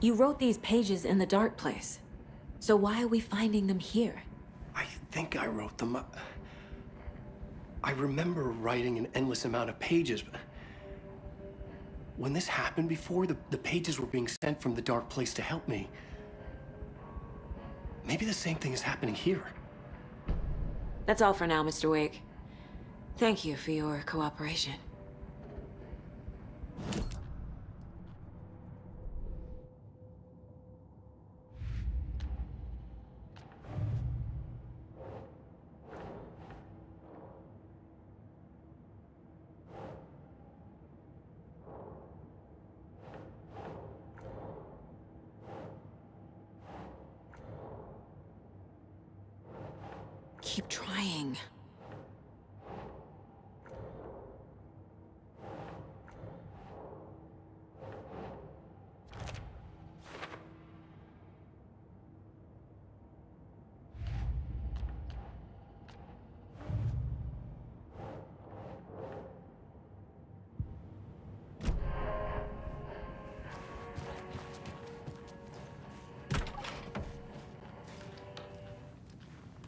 You wrote these pages in the dark place. So why are we finding them here? I think I wrote them. I remember writing an endless amount of pages, but when this happened before, the pages were being sent from the dark place to help me. Maybe the same thing is happening here. That's all for now, Mr. Wake. Thank you for your cooperation. Keep trying.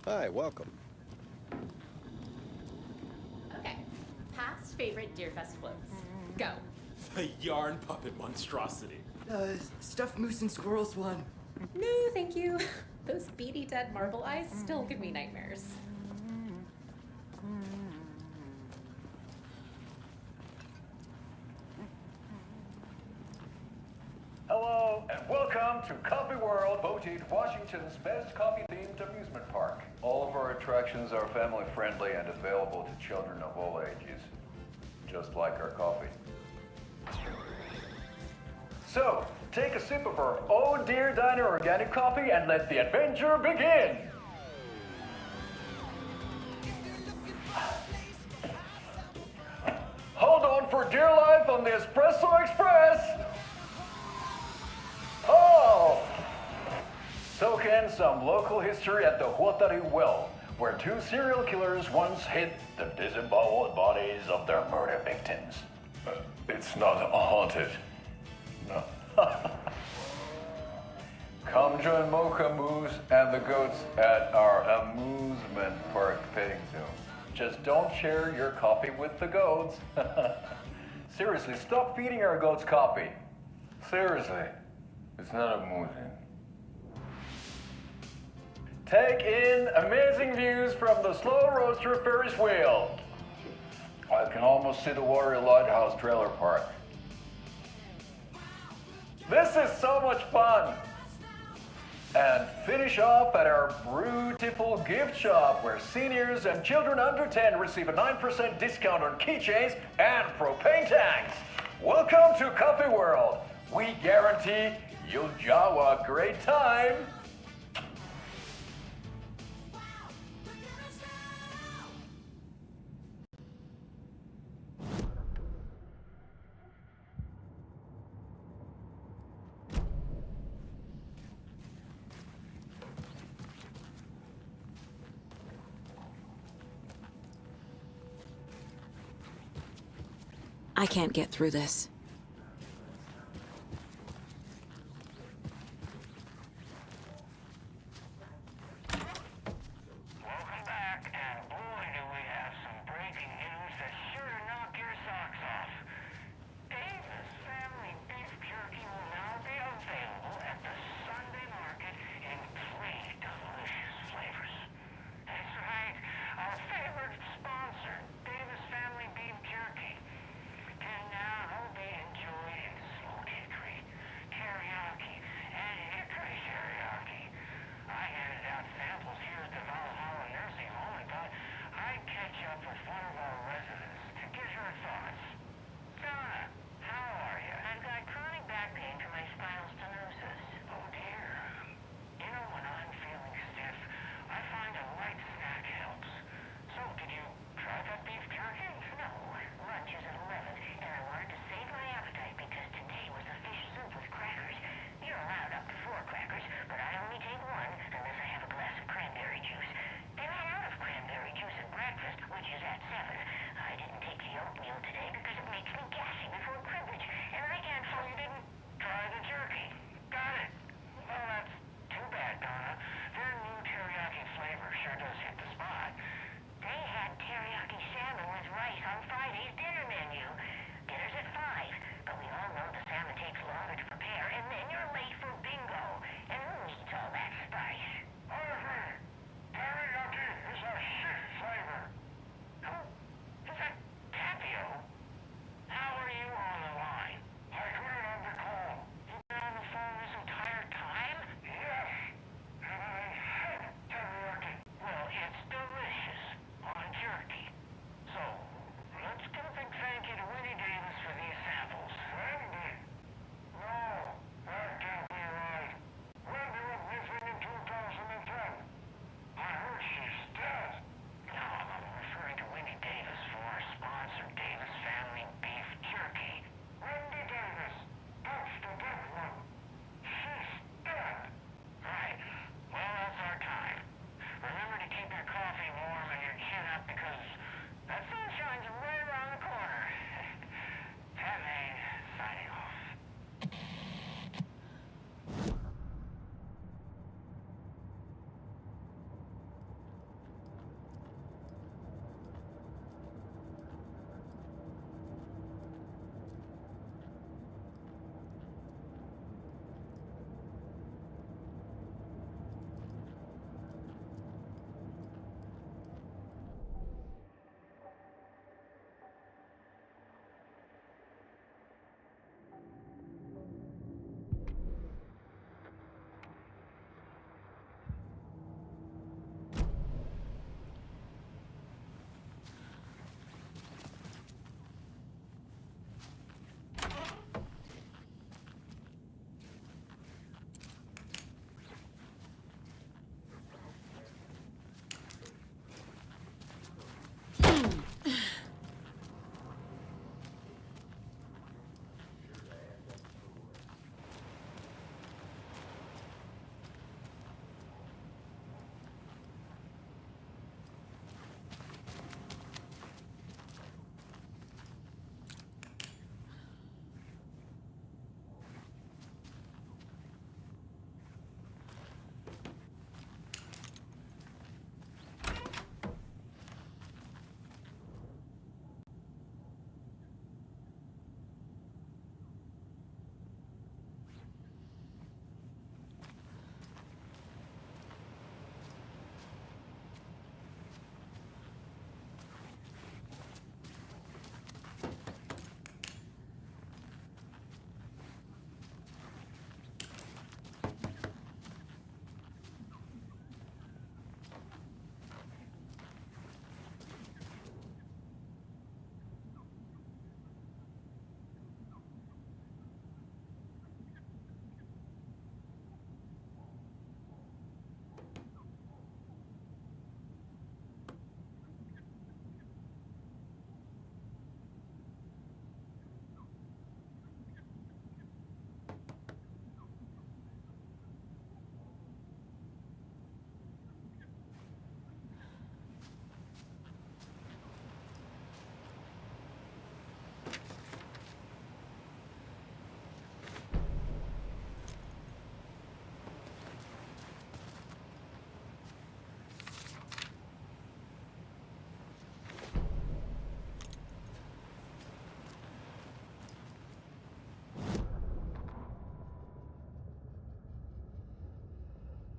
Hi, welcome. Okay. Past favorite Deerfest floats. Go. The yarn puppet monstrosity. Stuffed moose and squirrels one. No, thank you. Those beady dead marble eyes still give me nightmares. Hello, and welcome to Coffee World, voted Washington's best coffee-themed amusement park. All of our attractions are family-friendly and available to children of all ages, just like our coffee. So, take a sip of our Oh Dear Diner organic coffee and let the adventure begin! Hold on for dear life on the Espresso Express! Oh! Soak in some local history at the Huatari Well, where two serial killers once hid the disemboweled bodies of their murder victims. It's not haunted. No. Come join Mocha Moose and the goats at our amusement park petting zoo. Just don't share your coffee with the goats. Seriously, stop feeding our goats coffee. Seriously. It's not amusing. Take in amazing views from the Slow Roaster Ferris wheel. I can almost see the Warrior Lighthouse trailer park. This is so much fun. And finish off at our beautiful gift shop where seniors and children under 10 receive a 9% discount on keychains and propane tanks. Welcome to Coffee World. We guarantee you'll jaw a great time. I can't get through this. Welcome back, and boy do we have some breaking news that's sure to knock your socks off. Davis Family Beef Jerky will now be available at the Sunday market in 3 delicious flavors. That's right, our favorite sponsor, Davis Family Beef Jerky, can now be on the phone this entire time? Yes. And I hate teriyaki. Well, it's delicious on jerky. So, let's give a big thank you to Winnie Davis for these samples. Wendy? No, that can't be right. Wendy was missing in 2010. I heard she's dead. No, I'm referring to Winnie Davis for our sponsor, Davis Family Beef Jerky. Wendy Davis. That's the dead one. She's dead. Right. Well, that's our time. Remember to keep your coffee warm and your chin up because that sun shines right around the corner. Tammy, signing off.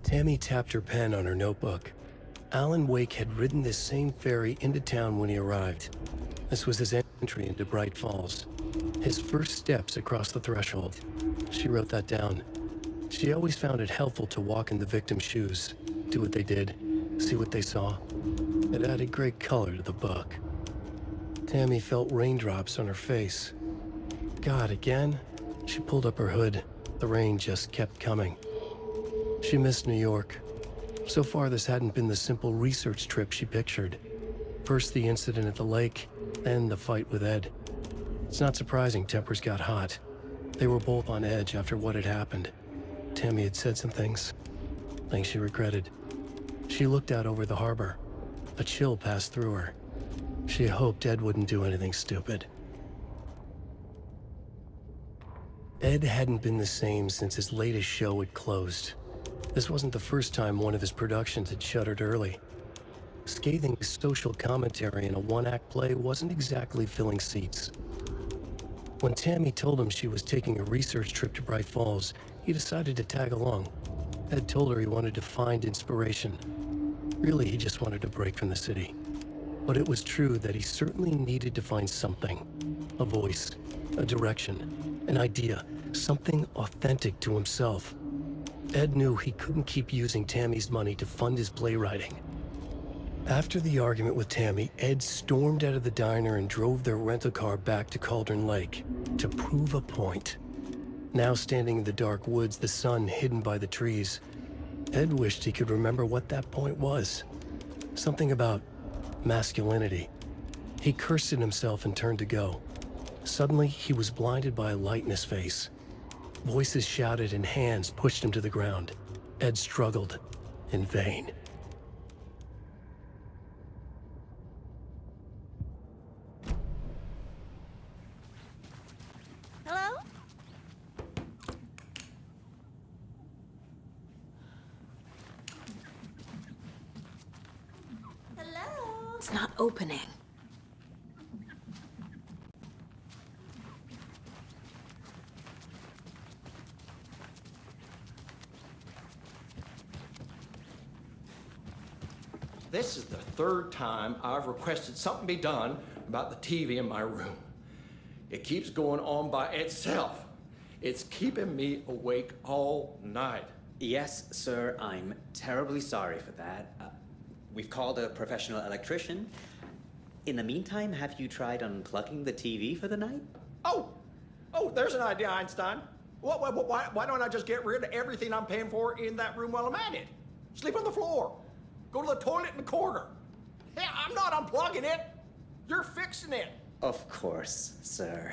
Tammy tapped her pen on her notebook. Alan Wake had ridden this same ferry into town when he arrived. This was his entry into Bright Falls. His first steps across the threshold. She wrote that down. She always found it helpful to walk in the victim's shoes, do what they did, see what they saw. It added great color to the book. Tammy felt raindrops on her face. God, again? She pulled up her hood. The rain just kept coming. She missed New York. So far, this hadn't been the simple research trip she pictured. First the incident at the lake, then the fight with Ed. It's not surprising tempers got hot. They were both on edge after what had happened. Tammy had said some things she regretted. She looked out over the harbor. A chill passed through her. She hoped Ed wouldn't do anything stupid. Ed hadn't been the same since his latest show had closed. This wasn't the first time one of his productions had shuttered early. Scathing social commentary in a one-act play wasn't exactly filling seats. When Tammy told him she was taking a research trip to Bright Falls, he decided to tag along. Ed told her he wanted to find inspiration. Really, he just wanted a break from the city. But it was true that he certainly needed to find something. A voice, a direction, an idea, Something authentic to himself. Ed knew he couldn't keep using Tammy's money to fund his playwriting. After the argument with Tammy, Ed stormed out of the diner and drove their rental car back to Cauldron Lake to prove a point. Now standing in the dark woods, the sun hidden by the trees, Ed wished he could remember what that point was. Something about masculinity. He cursed at himself and turned to go. Suddenly, he was blinded by a light in his face. Voices shouted and hands pushed him to the ground. Ed struggled in vain. Hello? Hello? It's not opening. This is the third time I've requested something be done about the TV in my room. It keeps going on by itself. It's keeping me awake all night. Yes, sir, I'm terribly sorry for that. We've called a professional electrician. In the meantime, have you tried unplugging the TV for the night? Oh, there's an idea, Einstein. Why don't I just get rid of everything I'm paying for in that room while I'm at it? Sleep on the floor. Go to the toilet in the corner. Hey, I'm not unplugging it. You're fixing it. Of course, sir.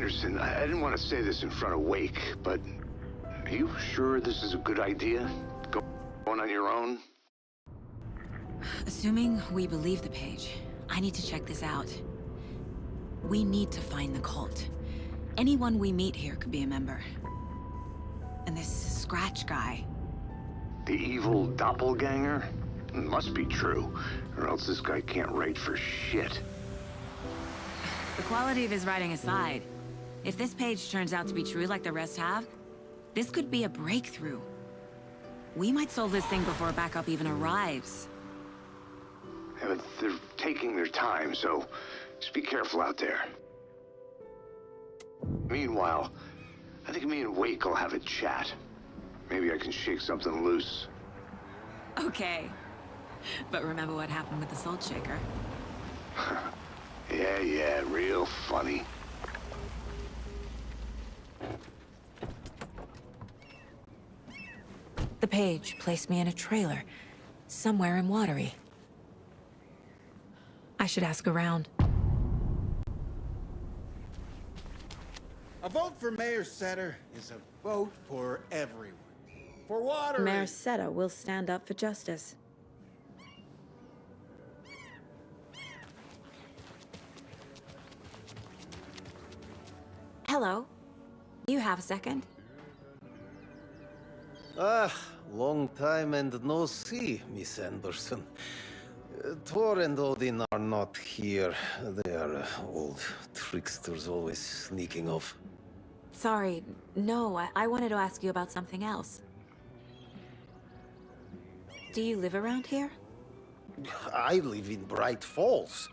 Anderson, I didn't want to say this in front of Wake, but are you sure this is a good idea? Going on your own? Assuming we believe the page, I need to check this out. We need to find the cult. Anyone we meet here could be a member. And this Scratch guy. The evil doppelganger? Must be true, or else this guy can't write for shit. The quality of his writing aside, if this page turns out to be true like the rest have, this could be a breakthrough. We might solve this thing before backup even arrives. Yeah, but they're taking their time, so just be careful out there. Meanwhile, I think me and Wake will have a chat. Maybe I can shake something loose. Okay. But remember what happened with the salt shaker? Yeah, real funny. The page placed me in a trailer, somewhere in Watery. I should ask around. A vote for Mayor Setter is a vote for everyone. For water. Mayor Seta will stand up for justice. Hello. You have a second? Long time and no see, Miss Anderson. Thor and Odin are not here. They are old tricksters always sneaking off. Sorry, no, I wanted to ask you about something else. Do you live around here? I live in Bright Falls.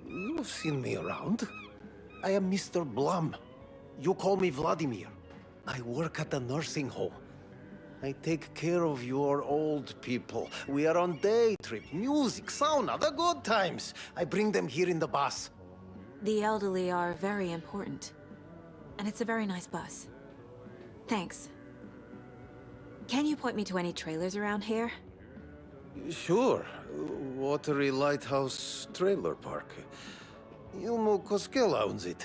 You've seen me around. I am Mr. Blum. You call me Vladimir. I work at a nursing home. I take care of your old people. We are on day trip, music, sauna, the good times. I bring them here in the bus. The elderly are very important. And it's a very nice bus. Thanks. Can you point me to any trailers around here? Sure. Watery Lighthouse Trailer Park. Ilmo Koskela owns it.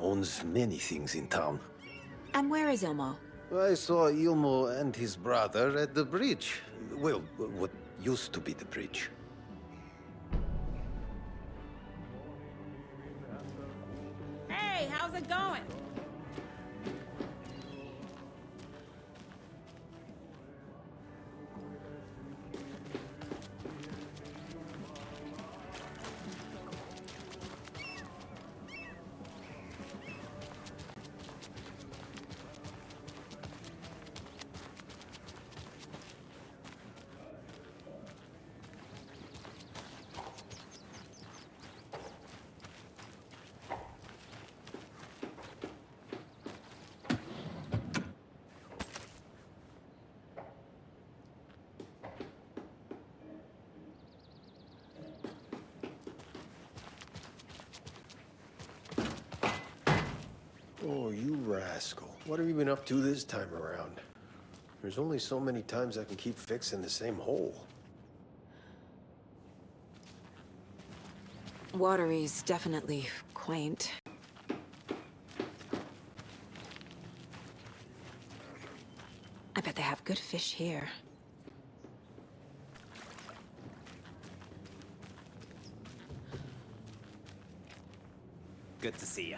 Owns many things in town. And where is Ilmo? I saw Ilmo and his brother at the bridge. Well, what used to be the bridge. Hey, how's it going? Oh, you rascal. What have you been up to this time around? There's only so many times I can keep fixing the same hole. Watery's definitely quaint. I bet they have good fish here. Good to see you.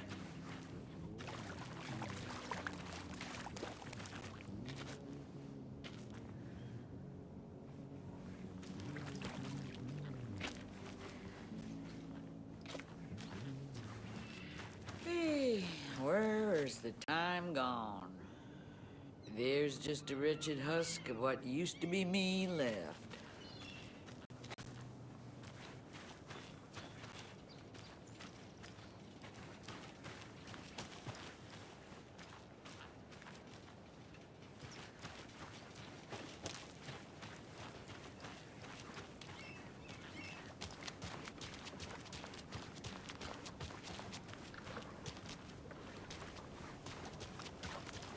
Hey, where's the time gone? There's just a wretched husk of what used to be me left.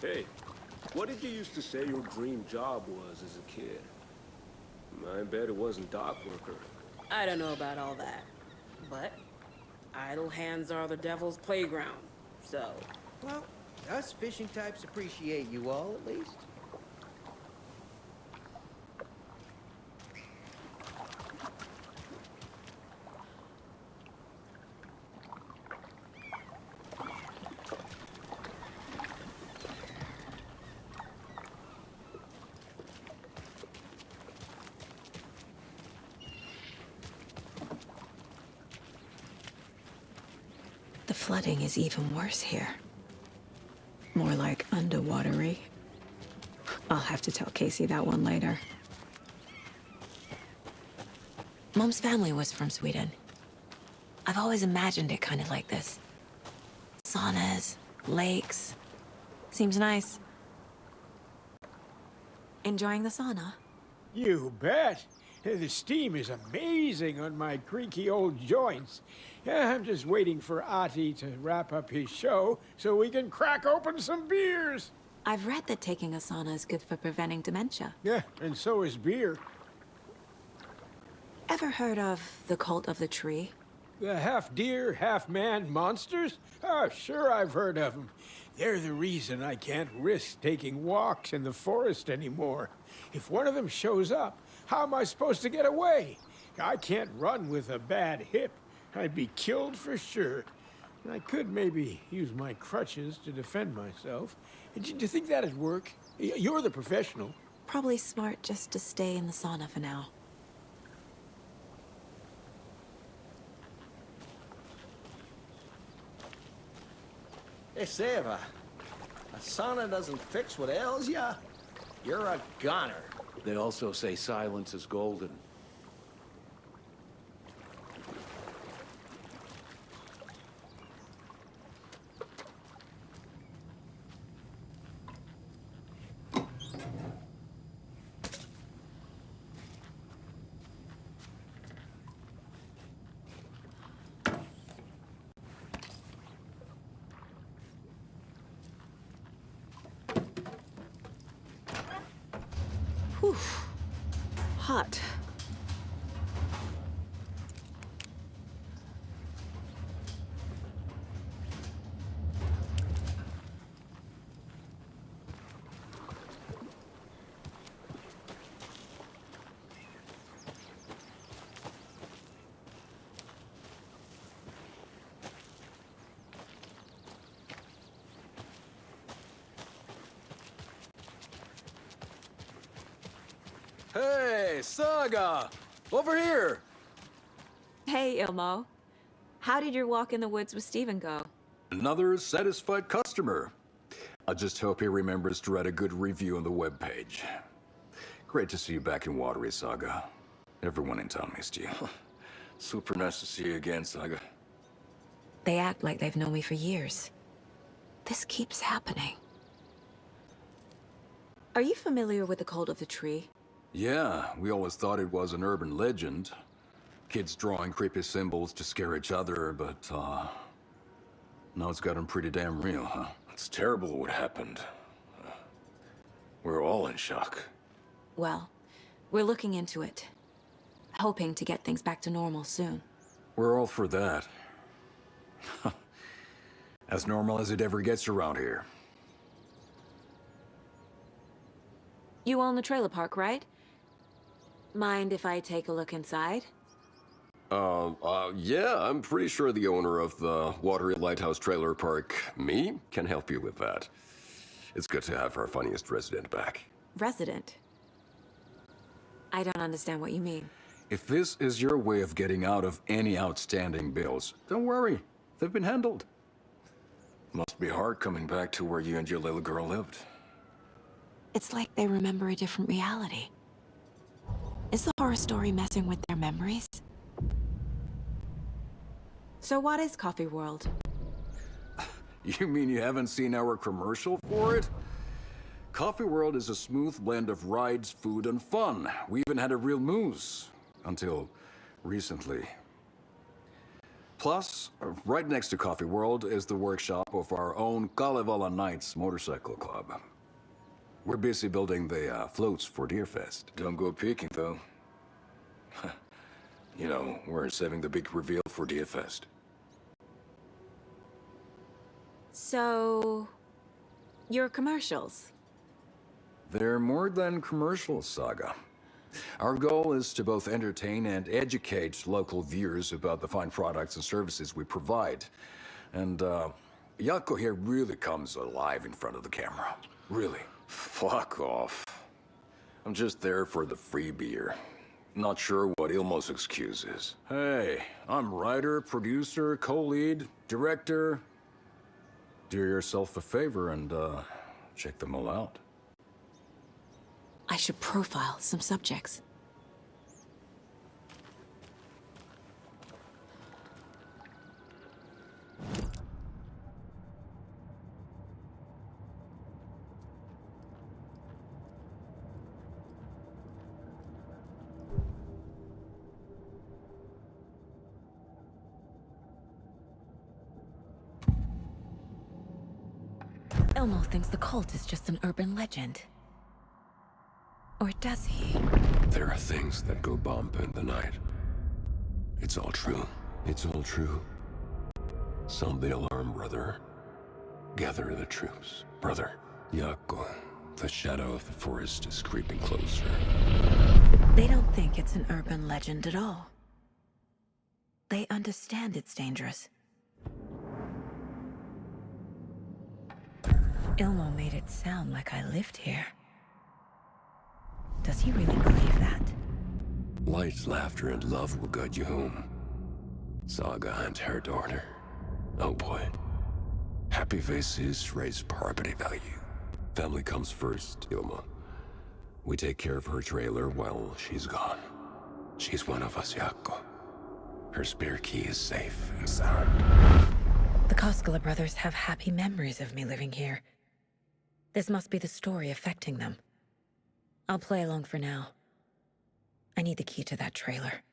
Hey, what did you used to say your dream job was as a kid? I bet it wasn't dock worker. I don't know about all that, but idle hands are the devil's playground, so. Well, us fishing types appreciate you all, at least. The flooding is even worse here. More like underwatery. I'll have to tell Casey that one later. Mom's family was from Sweden. I've always imagined it kind of like this. Saunas, lakes. Seems nice. Enjoying the sauna? You bet. The steam is amazing on my creaky old joints. I'm just waiting for Ati to wrap up his show so we can crack open some beers. I've read that taking a sauna is good for preventing dementia. Yeah, and so is beer. Ever heard of the cult of the tree? The half-deer, half-man monsters? Oh, sure I've heard of them. They're the reason I can't risk taking walks in the forest anymore. If one of them shows up, how am I supposed to get away? I can't run with a bad hip. I'd be killed for sure. I could maybe use my crutches to defend myself. Do you think that'd work? You're the professional. Probably smart just to stay in the sauna for now. They say if a sauna doesn't fix what ails ya, you're a goner. They also say silence is golden. Whew. Hot. Hey, Saga! Over here! Hey, Ilmo. How did your walk in the woods with Steven go? Another satisfied customer. I just hope he remembers to write a good review on the webpage. Great to see you back in Watery, Saga. Everyone in town missed you. Super nice to see you again, Saga. They act like they've known me for years. This keeps happening. Are you familiar with the cult of the tree? Yeah, we always thought it was an urban legend. Kids drawing creepy symbols to scare each other, but, now it's gotten pretty damn real, huh? It's terrible what happened. We're all in shock. Well, we're looking into it. Hoping to get things back to normal soon. We're all for that. As normal as it ever gets around here. You own the trailer park, right? Mind if I take a look inside? Yeah, I'm pretty sure the owner of the Watery Lighthouse Trailer Park, me, can help you with that. It's good to have our funniest resident back. Resident? I don't understand what you mean. If this is your way of getting out of any outstanding bills, don't worry. They've been handled. Must be hard coming back to where you and your little girl lived. It's like they remember a different reality. Is the horror story messing with their memories? So what is Coffee World? You mean you haven't seen our commercial for it? Coffee World is a smooth blend of rides, food, and fun. We even had a real moose. Until recently. Plus, right next to Coffee World is the workshop of our own Kalevala Knights Motorcycle Club. We're busy building the floats for Deerfest. Don't go peeking, though. You know, we're saving the big reveal for Deerfest. So... your commercials? They're more than commercials, Saga. Our goal is to both entertain and educate local viewers about the fine products and services we provide. And, Yako here really comes alive in front of the camera. Really. Fuck off. I'm just there for the free beer. Not sure what Ilmo's excuse is. Hey, I'm writer, producer, co-lead, director. Do yourself a favor and, check them all out. I should profile some subjects. Ilmo thinks the cult is just an urban legend. Or does he? There are things that go bump in the night. It's all true. It's all true. Sound the alarm, brother. Gather the troops, brother. Yako, the shadow of the forest is creeping closer. They don't think it's an urban legend at all. They understand it's dangerous. Ilmo made it sound like I lived here. Does he really believe that? Light, laughter, and love will guide you home. Saga and her daughter. Oh boy. Happy faces raise property value. Family comes first, Ilma. We take care of her trailer while she's gone. She's one of us, Yako. Her spare key is safe and sound. The Koskela brothers have happy memories of me living here. This must be the story affecting them. I'll play along for now. I need the key to that trailer.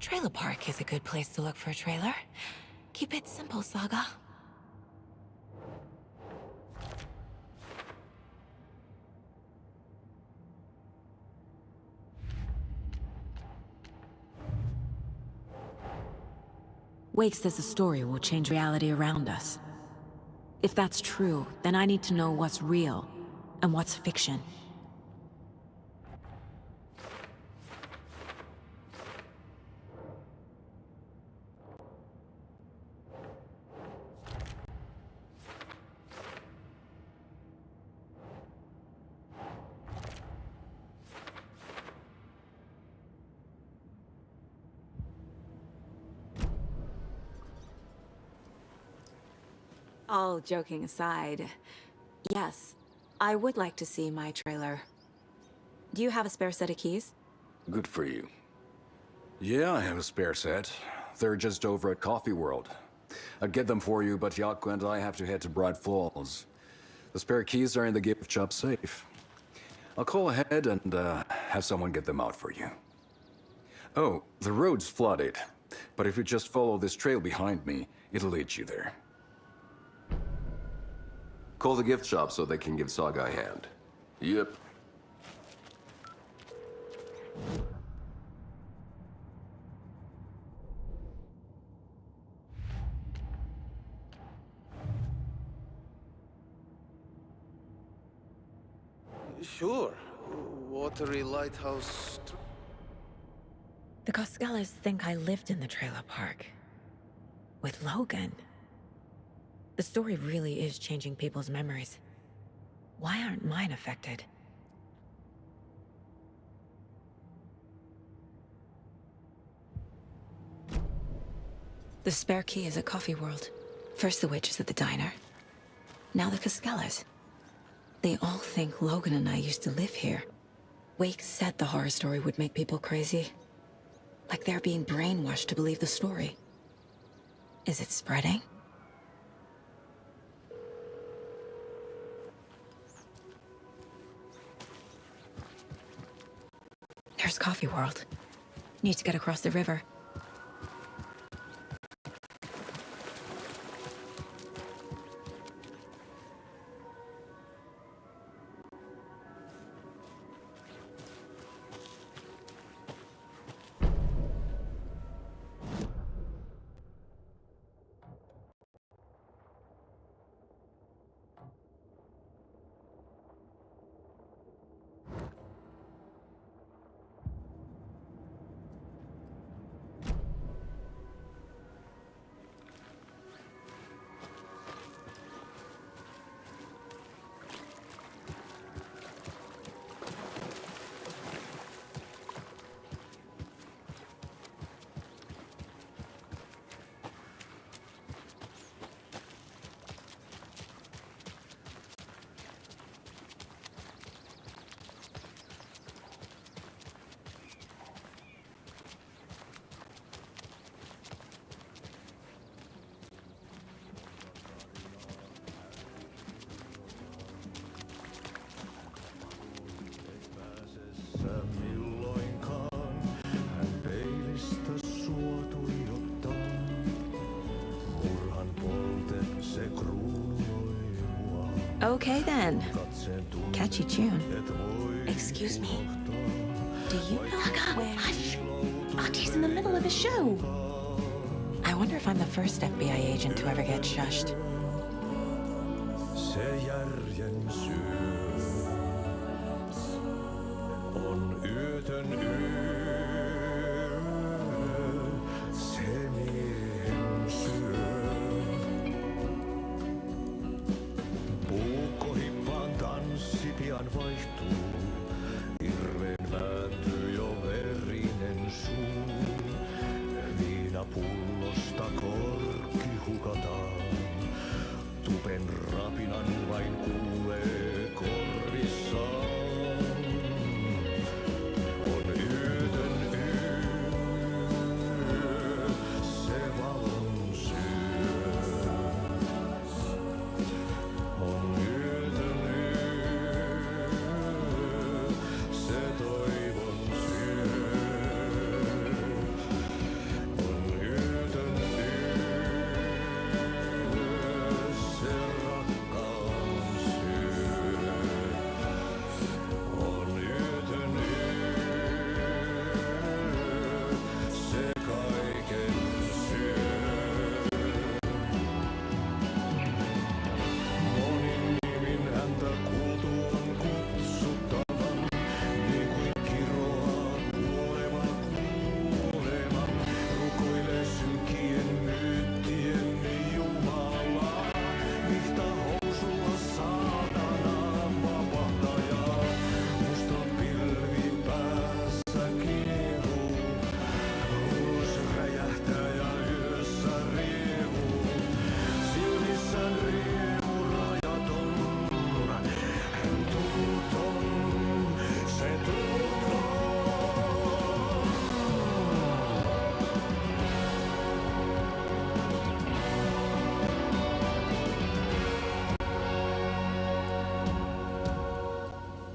Trailer park is a good place to look for a trailer. Keep it simple, Saga. Wake says the story will change reality around us. If that's true, then I need to know what's real and what's fiction. All joking aside, yes, I would like to see my trailer. Do you have a spare set of keys? Good for you. Yeah, I have a spare set. They're just over at Coffee World. I'd get them for you, but Yako and I have to head to Bright Falls. The spare keys are in the gift shop safe. I'll call ahead and have someone get them out for you. Oh, the road's flooded, but if you just follow this trail behind me, it'll lead you there. Call the gift shop so they can give Saga a hand. Yep. Sure. Watery Lighthouse. The Koskelas think I lived in the trailer park. With Logan. The story really is changing people's memories. Why aren't mine affected? The spare key is at Coffee World. First the witches at the diner. Now the Koskelas. They all think Logan and I used to live here. Wake said the horror story would make people crazy. Like they're being brainwashed to believe the story. Is it spreading? Where's Coffee World? Need to get across the river. Okay then. Catchy tune. Excuse me. Do you know where... Hush! Artie's in the middle of a show. I wonder if I'm the first FBI agent to ever get shushed.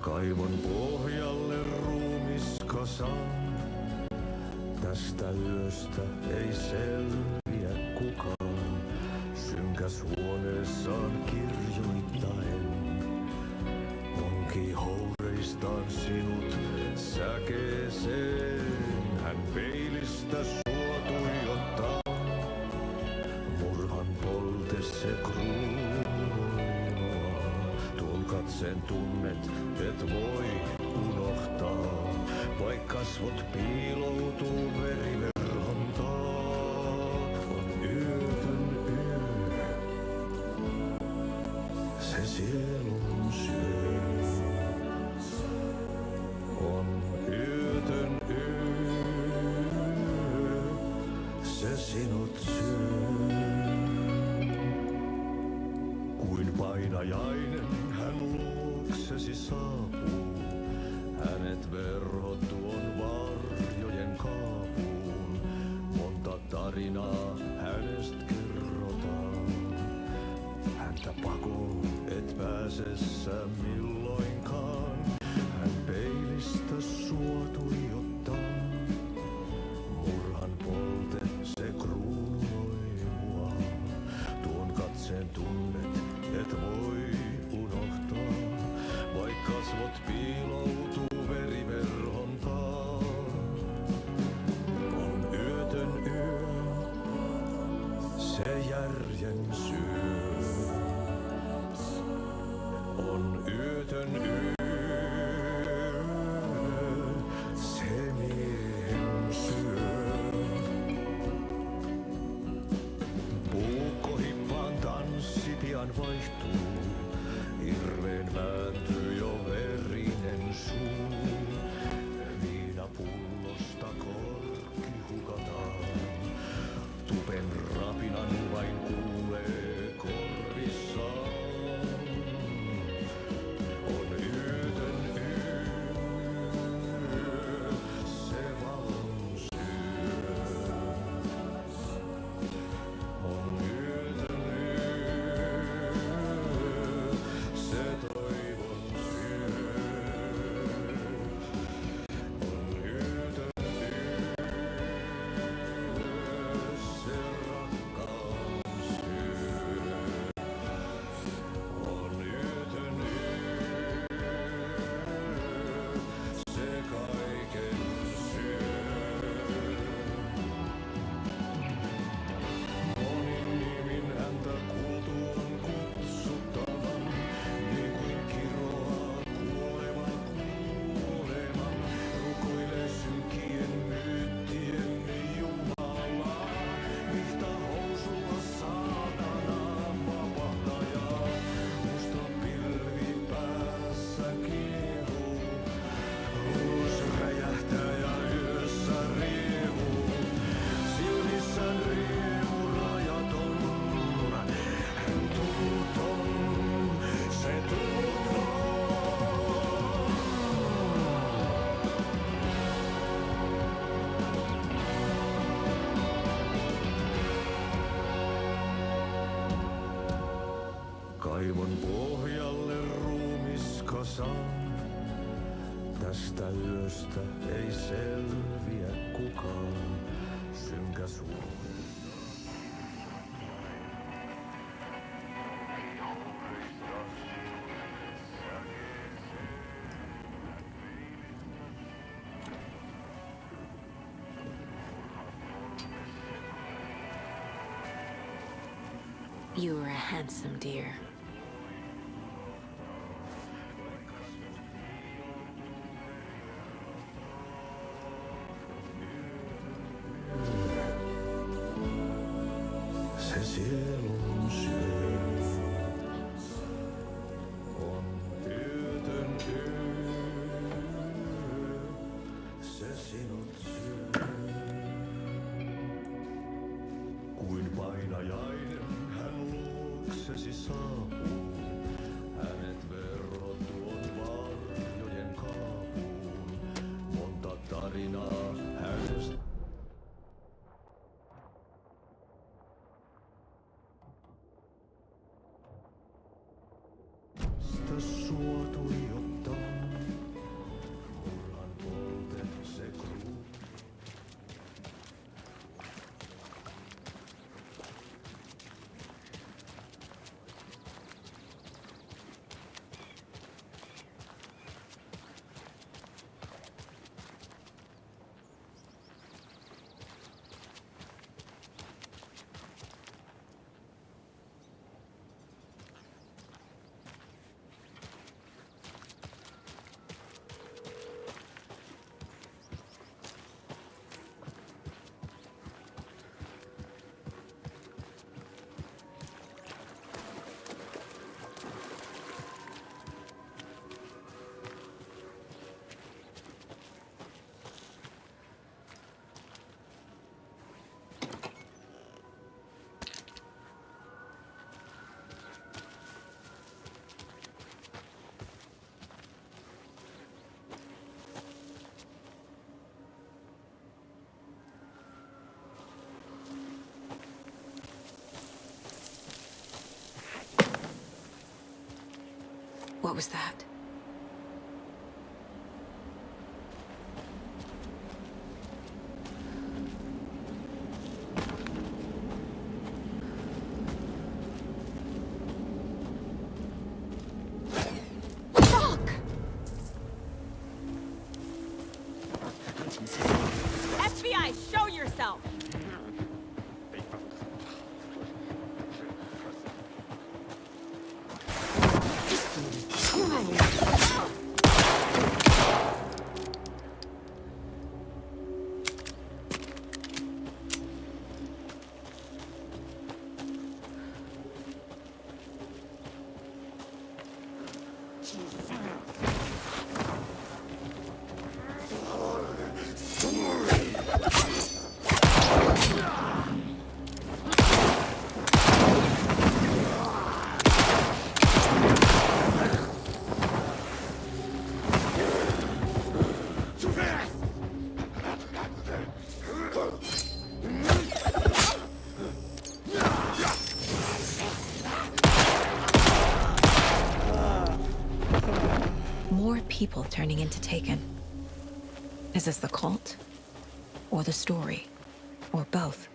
Kaivon pohjalle ruumiskasan. Tästä yöstä ei selviä kukaan. Synkäs huoneessaan kirjoittaen. Onki houreistaan sinut säkeeseen. Hän peilistä sua tuijottaa. Murhan polte se kruunoa. Tuon katseen tunnet, et voi unohtaa. Vaik kasvot piiloutuu veriverhon taa. On yötön yö. Se sielun syö. On yötön yö. Se sinut syö. Kuin painajainen hän luoksesi saapuu. Hänet verhot tuon varjojen kaapuun. Monta tarinaa hänestä kerrotaan. Häntä pakoon et pääse sä milloinkaan. Hän peilistä sua tuijottaa. yötön yö, se miehen syö. Puukkohippaan tanssi pian vaihtuu, irveen vääntyy jo verinen suu. Viinapullosta korkki hukataan, tupen rapinan vain kuulee korvissaan. On yötön yö, se valon syö. On yötön yö, se toivon syö. On yötön yö, se rakkaus syö. On yötön yö, se kaiken syö. Monin nimin häntä kuultu on kutsuttavan, niin kuin kiroaa kuoleman kuoleman. Rukoilee synkien myyttien Jumalaa, vihta housulla saatanaa vapahtajaa. Musta pilvi päässä kiehuu, ulos räjähtää ja yössä riehuu. Silmissään riemu rajaton, hän tunton, se tunton. Kaivon pohjalle ruumis kasaan, tästä yöstä ei selviä kukaan. Synkä suo. You were a handsome deer. Se sielun syö. On yötön yö, se sinut syö. Kuin painajainen hän luoksesi saapuu. Hänet verhot tuon varjojen kaapuun. Monta tarinaa hänestä. Sitä sua tuijottaa, mullan polte se kruu. What was that? FBI, show yourself! Come on. people turning into Taken. Is this the cult? Or the story? Or both?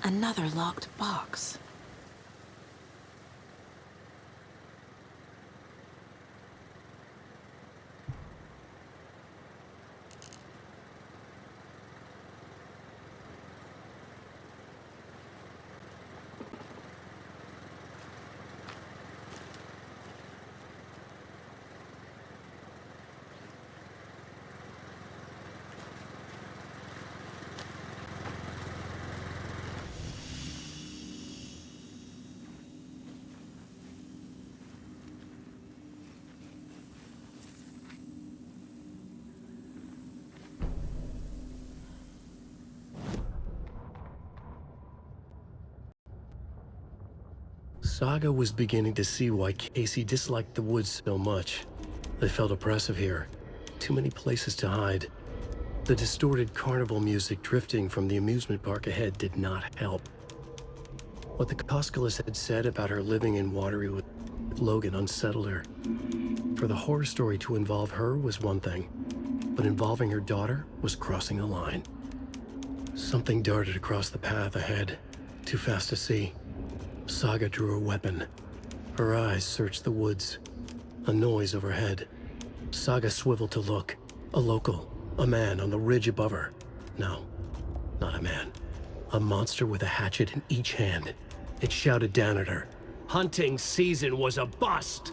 Another locked box. Saga was beginning to see why Casey disliked the woods so much. They felt oppressive here. Too many places to hide. The distorted carnival music drifting from the amusement park ahead did not help. What the Koskelis had said about her living in Watery with Logan unsettled her. For the horror story to involve her was one thing, but involving her daughter was crossing a line. Something darted across the path ahead, too fast to see. Saga drew her weapon. Her eyes searched the woods. A noise overhead. Saga swiveled to look. A local. A man on the ridge above her. No, not a man. A monster with a hatchet in each hand. It shouted down at her. Hunting season was a bust!